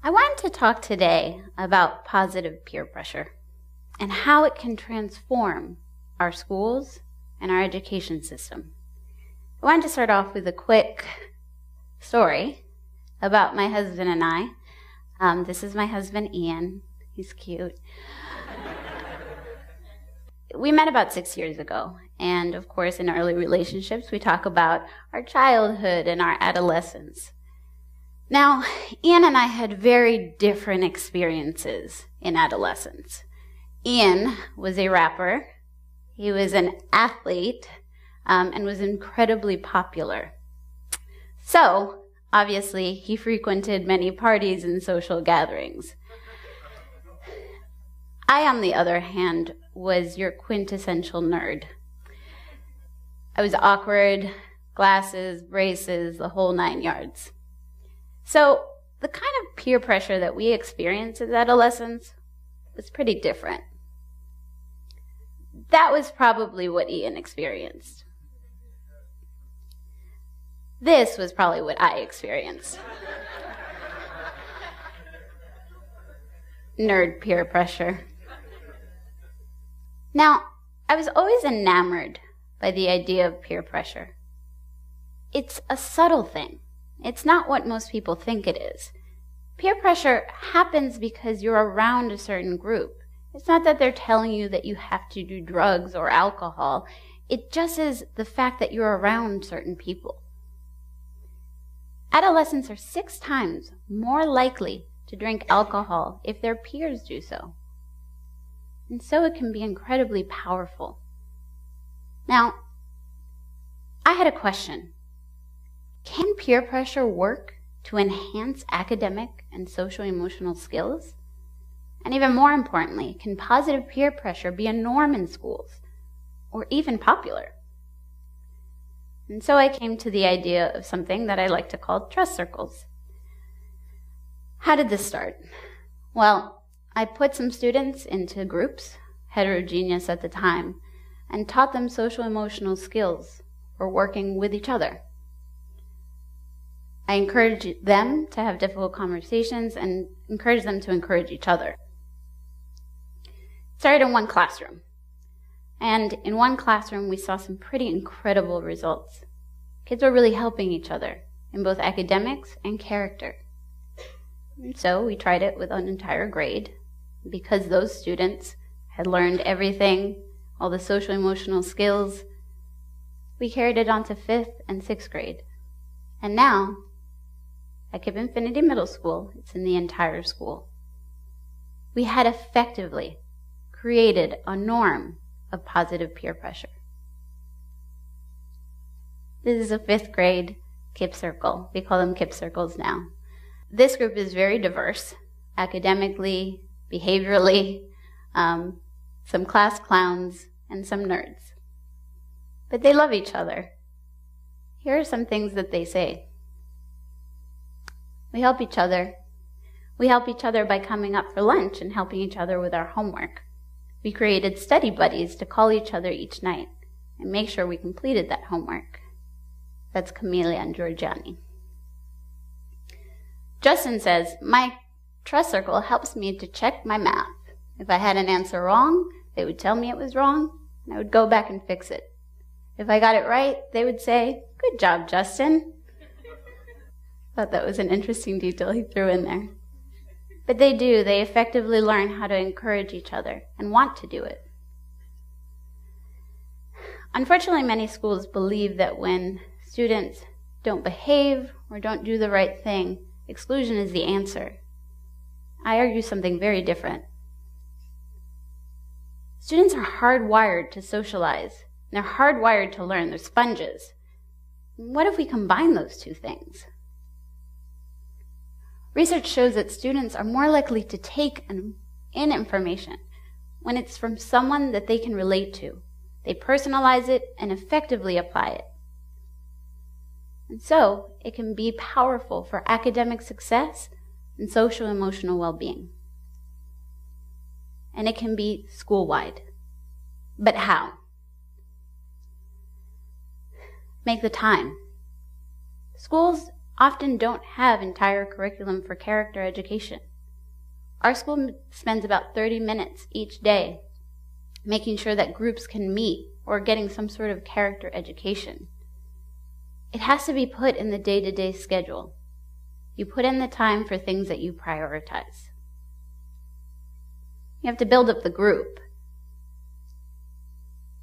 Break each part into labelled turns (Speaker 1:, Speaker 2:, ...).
Speaker 1: I wanted to talk today about positive peer pressure and how it can transform our schools and our education system. I wanted to start off with a quick story about my husband and I. This is my husband, Ian. He's cute. We met about 6 years ago, and of course in early relationships we talk about our childhood and our adolescence. Now, Ian and I had very different experiences in adolescence. Ian was a rapper, he was an athlete, and was incredibly popular. So, obviously, he frequented many parties and social gatherings. I, on the other hand, was your quintessential nerd. I was awkward, glasses, braces, the whole 9 yards. So the kind of peer pressure that we experienced as adolescents was pretty different. That was probably what Ian experienced. This was probably what I experienced. Nerd peer pressure. Now, I was always enamored by the idea of peer pressure. It's a subtle thing. It's not what most people think it is. Peer pressure happens because you're around a certain group. It's not that they're telling you that you have to do drugs or alcohol. It just is the fact that you're around certain people. Adolescents are 6 times more likely to drink alcohol if their peers do so. And so it can be incredibly powerful. Now, I had a question. Can peer pressure work to enhance academic and socio-emotional skills? And even more importantly, can positive peer pressure be a norm in schools, or even popular? And so I came to the idea of something that I like to call trust circles. How did this start? Well, I put some students into groups, heterogeneous at the time, and taught them social-emotional skills for working with each other. I encouraged them to have difficult conversations and encouraged them to encourage each other. Started in one classroom. And in one classroom, we saw some pretty incredible results. Kids were really helping each other in both academics and character. And so we tried it with an entire grade. Because those students had learned everything, all the social-emotional skills, we carried it on to 5th and 6th grade. And now, at KIPP Infinity Middle School, it's in the entire school. We had effectively created a norm of positive peer pressure. This is a 5th grade KIPP Circle. We call them KIPP Circles now. This group is very diverse, academically, behaviorally, some class clowns, and some nerds. But they love each other. Here are some things that they say. We help each other. We help each other by coming up for lunch and helping each other with our homework. We created study buddies to call each other each night and make sure we completed that homework. That's Camelia and Georgiani. Justin says, my trust circle helps me to check my math. If I had an answer wrong, they would tell me it was wrong, and I would go back and fix it. If I got it right, they would say, good job, Justin. Thought that was an interesting detail he threw in there. But they do. They effectively learn how to encourage each other and want to do it. Unfortunately, many schools believe that when students don't behave or don't do the right thing, exclusion is the answer. I argue something very different. Students are hardwired to socialize. They're hardwired to learn. They're sponges. What if we combine those two things? Research shows that students are more likely to take in information when it's from someone that they can relate to. They personalize it and effectively apply it. And so, it can be powerful for academic success and social-emotional well-being. And it can be school-wide. But how? Make the time. Schools often don't have entire curriculum for character education. Our school spends about 30 minutes each day making sure that groups can meet or getting some sort of character education. It has to be put in the day-to-day schedule. You put in the time for things that you prioritize. You have to build up the group.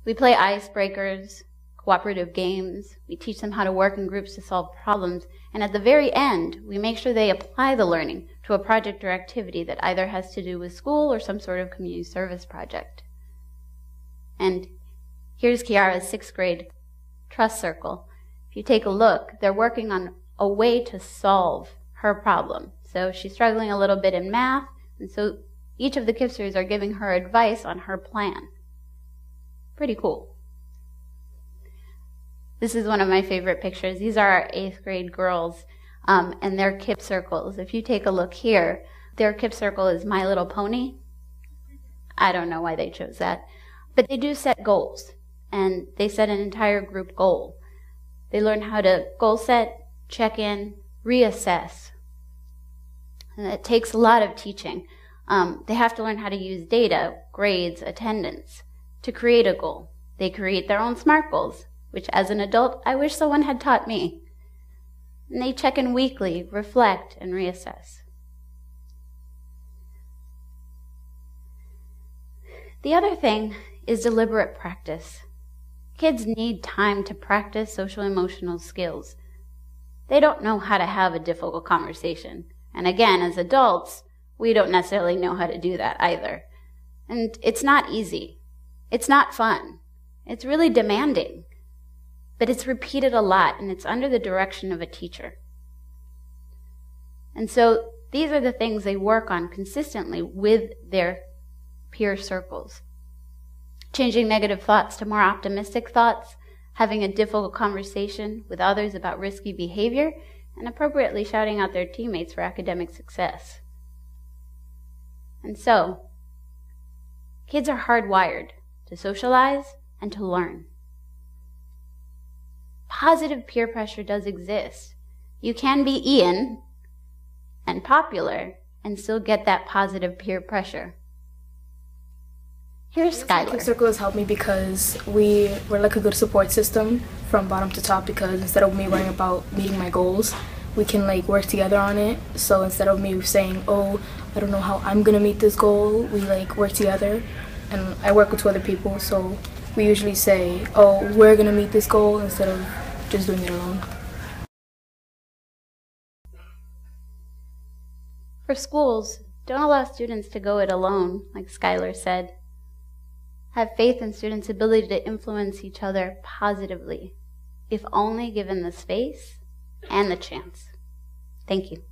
Speaker 1: We play icebreakers, cooperative games. We teach them how to work in groups to solve problems. And at the very end, we make sure they apply the learning to a project or activity that either has to do with school or some sort of community service project. And here's Kiara's 6th grade trust circle. If you take a look, they're working on a way to solve her problem. So she's struggling a little bit in math, and so each of the KIPPsters are giving her advice on her plan. Pretty cool. This is one of my favorite pictures. These are our 8th grade girls and their KIPP circles. If you take a look here, their KIPP circle is My Little Pony. I don't know why they chose that. But they do set goals, and they set an entire group goal. They learn how to goal set, check in, reassess. And it takes a lot of teaching. They have to learn how to use data, grades, attendance to create a goal. They create their own SMART goals, which as an adult, I wish someone had taught me. And they check in weekly, reflect, and reassess. The other thing is deliberate practice. Kids need time to practice social-emotional skills. They don't know how to have a difficult conversation. And again, as adults, we don't necessarily know how to do that either. And it's not easy. It's not fun. It's really demanding. But it's repeated a lot, and it's under the direction of a teacher. And so these are the things they work on consistently with their peer circles. Changing negative thoughts to more optimistic thoughts, having a difficult conversation with others about risky behavior, and appropriately shouting out their teammates for academic success. And so, kids are hardwired to socialize and to learn. Positive peer pressure does exist. You can be Ian and popular and still get that positive peer pressure. Here's Skylar.
Speaker 2: KIPP Circle has helped me because we're like a good support system from bottom to top, because instead of me worrying about meeting my goals, we can like work together on it. So instead of me saying, oh, I don't know how I'm gonna meet this goal, we like work together. And I work with 2 other people, so we usually say, oh, we're gonna meet this goal instead of just doing it alone.
Speaker 1: For schools, don't allow students to go it alone, like Skylar said. Have faith in students' ability to influence each other positively, if only given the space and the chance. Thank you.